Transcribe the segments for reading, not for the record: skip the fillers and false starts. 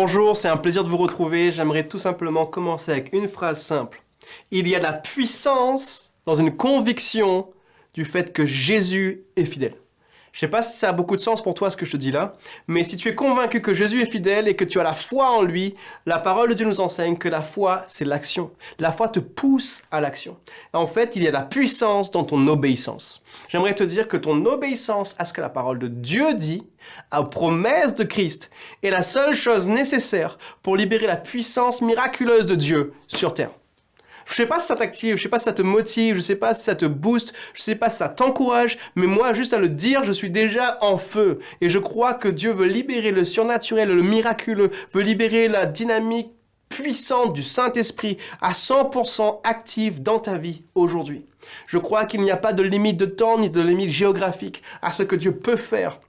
Bonjour, c'est un plaisir de vous retrouver. J'aimerais tout simplement commencer avec une phrase simple. Il y a de la puissance dans une conviction du fait que Jésus est fidèle. Je ne sais pas si ça a beaucoup de sens pour toi ce que je te dis là, mais si tu es convaincu que Jésus est fidèle et que tu as la foi en lui, la parole de Dieu nous enseigne que la foi, c'est l'action. La foi te pousse à l'action. En fait, il y a de la puissance dans ton obéissance. J'aimerais te dire que ton obéissance à ce que la parole de Dieu dit, aux promesses de Christ, est la seule chose nécessaire pour libérer la puissance miraculeuse de Dieu sur terre. Je ne sais pas si ça t'active, je ne sais pas si ça te motive, je ne sais pas si ça te booste, je ne sais pas si ça t'encourage, mais moi, juste à le dire, je suis déjà en feu. Et je crois que Dieu veut libérer le surnaturel, le miraculeux, veut libérer la dynamique puissante du Saint-Esprit à 100% active dans ta vie aujourd'hui. Je crois qu'il n'y a pas de limite de temps ni de limite géographique à ce que Dieu peut faire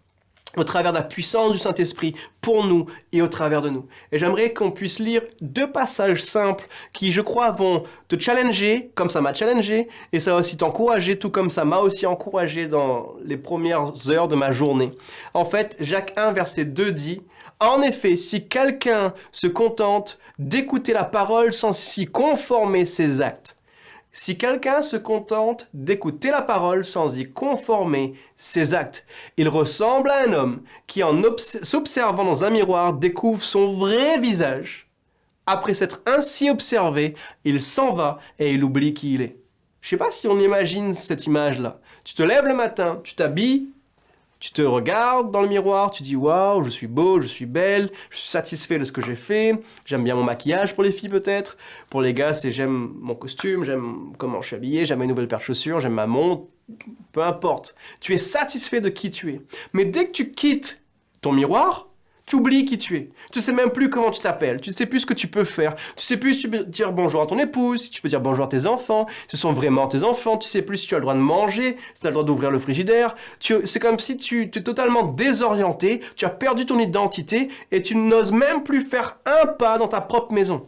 au travers de la puissance du Saint-Esprit pour nous et au travers de nous. Et j'aimerais qu'on puisse lire 2 passages simples qui, je crois, vont te challenger, comme ça m'a challengé, et ça va aussi t'encourager, tout comme ça m'a aussi encouragé dans les premières heures de ma journée. En fait, Jacques 1, verset 2 dit « En effet, si quelqu'un se contente d'écouter la parole sans s'y conformer ses actes, si quelqu'un se contente d'écouter la parole sans y conformer ses actes, il ressemble à un homme qui, en s'observant dans un miroir, découvre son vrai visage. Après s'être ainsi observé, il s'en va et il oublie qui il est. » Je ne sais pas si on imagine cette image-là. Tu te lèves le matin, tu t'habilles, tu te regardes dans le miroir, tu dis « Waouh, je suis beau, je suis belle, je suis satisfait de ce que j'ai fait. J'aime bien mon maquillage pour les filles peut-être. Pour les gars, c'est j'aime mon costume, j'aime comment je suis habillé, j'aime mes nouvelles paires de chaussures, j'aime ma montre. Peu importe. Tu es satisfait de qui tu es. Mais dès que tu quittes ton miroir, tu oublies qui tu es. Tu ne sais même plus comment tu t'appelles. Tu ne sais plus ce que tu peux faire. Tu ne sais plus si tu peux dire bonjour à ton épouse, si tu peux dire bonjour à tes enfants, si ce sont vraiment tes enfants. Tu ne sais plus si tu as le droit de manger, si tu as le droit d'ouvrir le frigidaire. C'est comme si tu es totalement désorienté, tu as perdu ton identité et tu n'oses même plus faire un pas dans ta propre maison.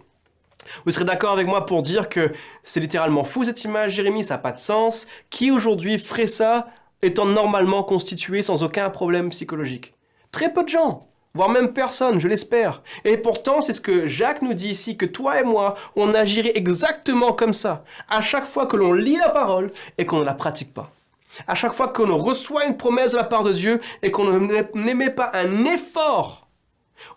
Vous serez d'accord avec moi pour dire que c'est littéralement fou cette image, Jérémie, ça n'a pas de sens. Qui aujourd'hui ferait ça étant normalement constitué sans aucun problème psychologique? Très peu de gens. Voire même personne, je l'espère. Et pourtant, c'est ce que Jacques nous dit ici, que toi et moi, on agirait exactement comme ça. À chaque fois que l'on lit la parole et qu'on ne la pratique pas. À chaque fois que l'on reçoit une promesse de la part de Dieu et qu'on n'émet pas un effort.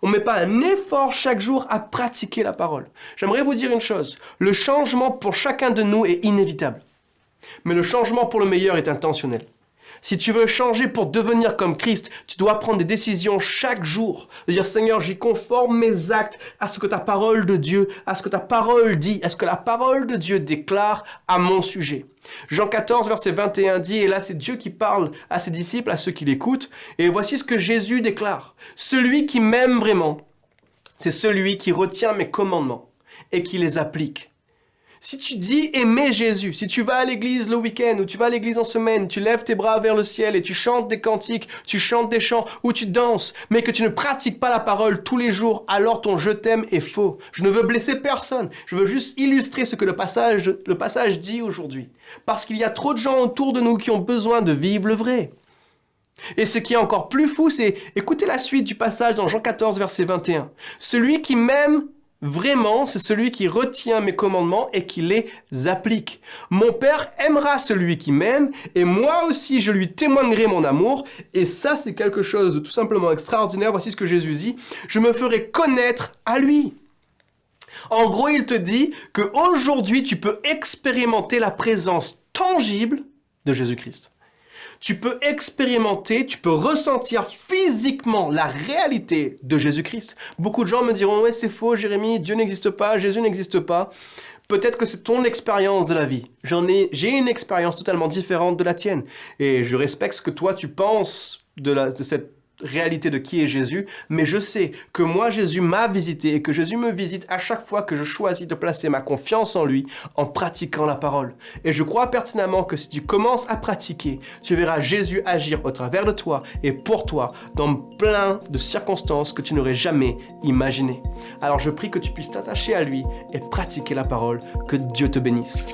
On ne met pas un effort chaque jour à pratiquer la parole. J'aimerais vous dire une chose. Le changement pour chacun de nous est inévitable. Mais le changement pour le meilleur est intentionnel. Si tu veux changer pour devenir comme Christ, tu dois prendre des décisions chaque jour. De dire, Seigneur, j'y conforme mes actes à ce que ta parole de Dieu, à ce que ta parole dit, à ce que la parole de Dieu déclare à mon sujet. Jean 14, verset 21 dit, et là c'est Dieu qui parle à ses disciples, à ceux qui l'écoutent, et voici ce que Jésus déclare. Celui qui m'aime vraiment, c'est celui qui retient mes commandements et qui les applique. Si tu dis aimer Jésus, si tu vas à l'église le week-end ou tu vas à l'église en semaine, tu lèves tes bras vers le ciel et tu chantes des cantiques, tu chantes des chants ou tu danses, mais que tu ne pratiques pas la parole tous les jours, alors ton je t'aime est faux. Je ne veux blesser personne, je veux juste illustrer ce que le passage dit aujourd'hui. Parce qu'il y a trop de gens autour de nous qui ont besoin de vivre le vrai. Et ce qui est encore plus fou, c'est écoutez la suite du passage dans Jean 14, verset 21. Celui qui m'aime vraiment, c'est celui qui retient mes commandements et qui les applique. Mon Père aimera celui qui m'aime et moi aussi je lui témoignerai mon amour. Et ça, c'est quelque chose de tout simplement extraordinaire. Voici ce que Jésus dit. Je me ferai connaître à lui. En gros, il te dit qu'aujourd'hui, tu peux expérimenter la présence tangible de Jésus-Christ. Tu peux expérimenter, tu peux ressentir physiquement la réalité de Jésus-Christ. Beaucoup de gens me diront « Ouais, c'est faux, Jérémie, Dieu n'existe pas, Jésus n'existe pas. » Peut-être que c'est ton expérience de la vie. J'ai une expérience totalement différente de la tienne. Et je respecte ce que toi, tu penses de cette réalité de qui est Jésus, mais je sais que moi, Jésus m'a visité et que Jésus me visite à chaque fois que je choisis de placer ma confiance en lui en pratiquant la parole. Et je crois pertinemment que si tu commences à pratiquer, tu verras Jésus agir au travers de toi et pour toi dans plein de circonstances que tu n'aurais jamais imaginées. Alors je prie que tu puisses t'attacher à lui et pratiquer la parole. Que Dieu te bénisse.